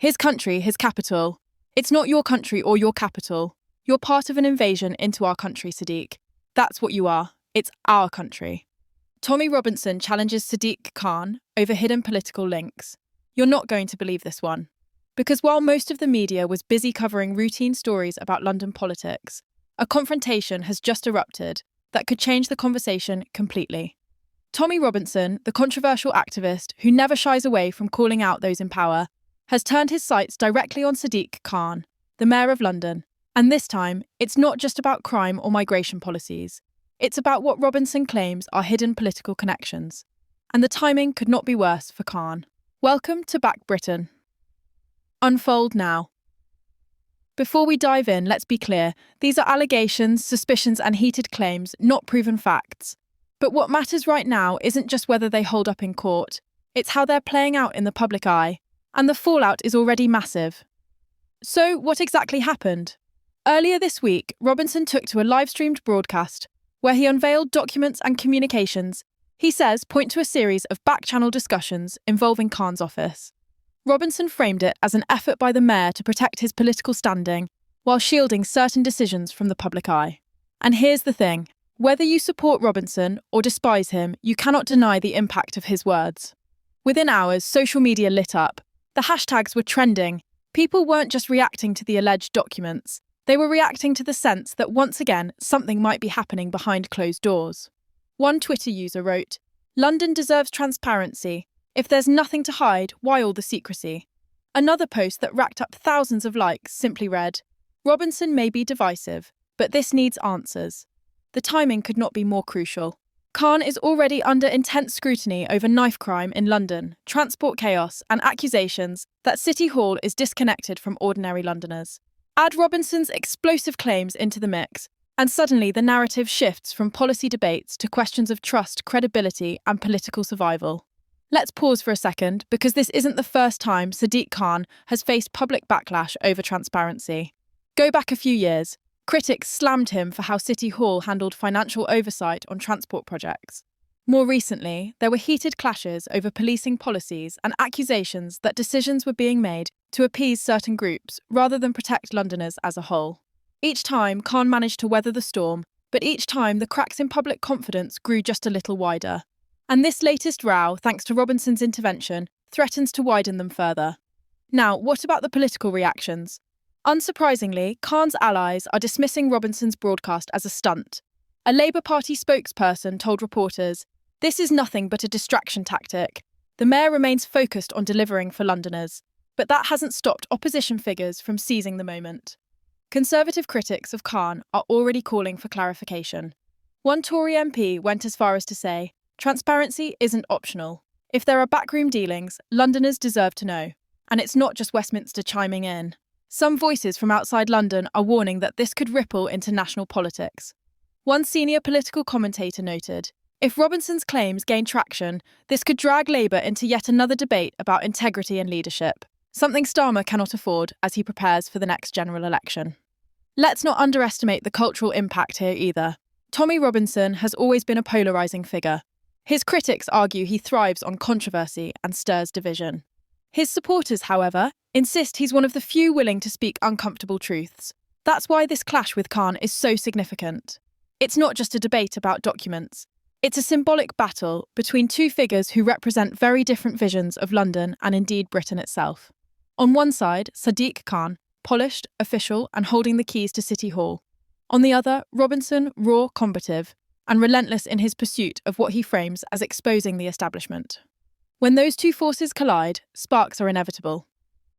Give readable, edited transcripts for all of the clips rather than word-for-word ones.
His country, his capital. It's not your country or your capital. You're part of an invasion into our country, Sadiq. That's what you are. It's our country. Tommy Robinson challenges Sadiq Khan over hidden political links. You're not going to believe this one. Because while most of the media was busy covering routine stories about London politics, a confrontation has just erupted that could change the conversation completely. Tommy Robinson, the controversial activist who never shies away from calling out those in power, has turned his sights directly on Sadiq Khan, the Mayor of London. And this time, it's not just about crime or migration policies. It's about what Robinson claims are hidden political connections. And the timing could not be worse for Khan. Welcome to Back Britain. Unfold now. Before we dive in, let's be clear. These are allegations, suspicions, and heated claims, not proven facts. But what matters right now isn't just whether they hold up in court. It's how they're playing out in the public eye. And the fallout is already massive. So, what exactly happened? Earlier this week, Robinson took to a live-streamed broadcast where he unveiled documents and communications he says point to a series of back-channel discussions involving Khan's office. Robinson framed it as an effort by the mayor to protect his political standing while shielding certain decisions from the public eye. And here's the thing. Whether you support Robinson or despise him, you cannot deny the impact of his words. Within hours, social media lit up. The hashtags were trending. People weren't just reacting to the alleged documents. They were reacting to the sense that once again, something might be happening behind closed doors. One Twitter user wrote, "London deserves transparency. If there's nothing to hide, why all the secrecy?" Another post that racked up thousands of likes simply read, "Robinson may be divisive, but this needs answers." The timing could not be more crucial. Khan is already under intense scrutiny over knife crime in London, transport chaos, and accusations that City Hall is disconnected from ordinary Londoners. Add Robinson's explosive claims into the mix, and suddenly the narrative shifts from policy debates to questions of trust, credibility, and political survival. Let's pause for a second, because this isn't the first time Sadiq Khan has faced public backlash over transparency. Go back a few years. Critics slammed him for how City Hall handled financial oversight on transport projects. More recently, there were heated clashes over policing policies and accusations that decisions were being made to appease certain groups rather than protect Londoners as a whole. Each time, Khan managed to weather the storm, but each time the cracks in public confidence grew just a little wider. And this latest row, thanks to Robinson's intervention, threatens to widen them further. Now, what about the political reactions? Unsurprisingly, Khan's allies are dismissing Robinson's broadcast as a stunt. A Labour Party spokesperson told reporters, "This is nothing but a distraction tactic. The mayor remains focused on delivering for Londoners." But that hasn't stopped opposition figures from seizing the moment. Conservative critics of Khan are already calling for clarification. One Tory MP went as far as to say, "Transparency isn't optional. If there are backroom dealings, Londoners deserve to know." And it's not just Westminster chiming in. Some voices from outside London are warning that this could ripple into national politics. One senior political commentator noted, "If Robinson's claims gain traction, this could drag Labour into yet another debate about integrity and leadership, something Starmer cannot afford as he prepares for the next general election." Let's not underestimate the cultural impact here either. Tommy Robinson has always been a polarising figure. His critics argue he thrives on controversy and stirs division. His supporters, however, insist he's one of the few willing to speak uncomfortable truths. That's why this clash with Khan is so significant. It's not just a debate about documents. It's a symbolic battle between two figures who represent very different visions of London and indeed Britain itself. On one side, Sadiq Khan, polished, official, and holding the keys to City Hall. On the other, Robinson, raw, combative, and relentless in his pursuit of what he frames as exposing the establishment. When those two forces collide, sparks are inevitable.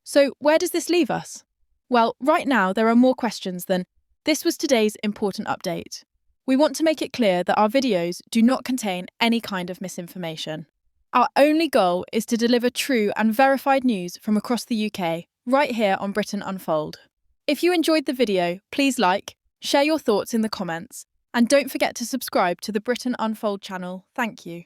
So where does this leave us? Well, right now there are more questions than, "This was today's important update." We want to make it clear that our videos do not contain any kind of misinformation. Our only goal is to deliver true and verified news from across the UK, right here on Britain Unfold. If you enjoyed the video, please like, share your thoughts in the comments, and don't forget to subscribe to the Britain Unfold channel. Thank you.